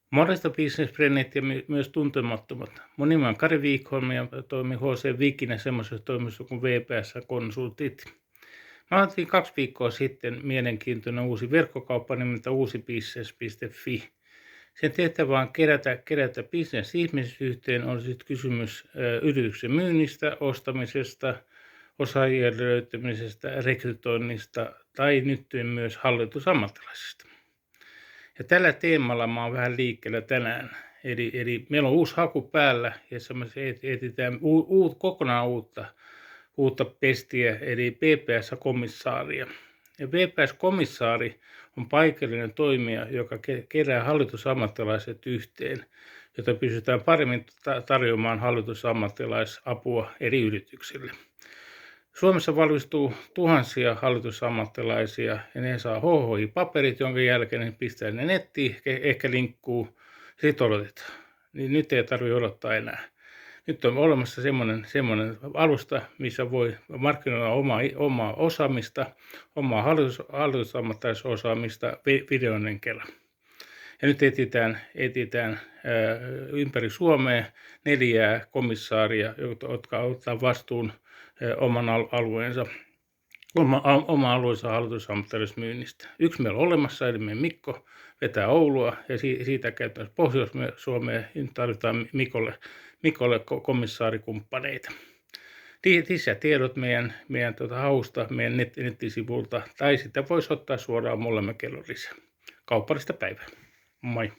Morjesta businessfriendit ja myös tuntemattomat. Mun nimi on Kari Wikholm ja toimin HC Wikinä semmoisessa toimistossa kuin VPS Consultit. Mä aloitin 2 viikkoa sitten mielenkiintoinen uusi verkkokauppa nimeltä uusibusiness.fi. Sen tehtävä on kerätä business-ihmiset yhteen, on sitten kysymys yrityksen myynnistä, ostamisesta, osaajien löytämisestä, rekrytoinnista tai nyt myös hallitusammattilaisista. Ja tällä teemalla mä oon vähän liikkeellä tänään. Eli meillä on uusi haku päällä, jossa me etsitään kokonaan uutta pestiä, eli PPS-komissaaria. Ja PPS-komissaari on paikallinen toimija, joka kerää hallitusammattilaiset yhteen, jota pystytään paremmin tarjoamaan hallitusammattilaisapua eri yrityksille. Suomessa valmistuu tuhansia hallitusammattilaisia ja ne saa HHI-paperit, jonka jälkeen ne pistää ne nettiin, ehkä linkkuu, sitten odotetaan. Niin nyt ei tarvitse odottaa enää. Nyt on olemassa semmoinen alusta, missä voi markkinoida omaa osaamista, omaa hallitusammattilaisosaamista videoinnin kerran. Ja nyt etsitään ympäri Suomea 4 komissaaria, jotka ottaa vastuun oman alueensa hallitusammattilaismyynnistä. Yksi meillä on olemassa, eli meidän Mikko vetää Oulua ja siitä käytännössä Pohjois-Suomeen tarvitaan Mikolle komissaarikumppaneita. Lisätiedot meidän hausta meidän nettisivulta tai sitten voisi ottaa suoraan mulle kello lisää. Kaupallista päivää. Moi.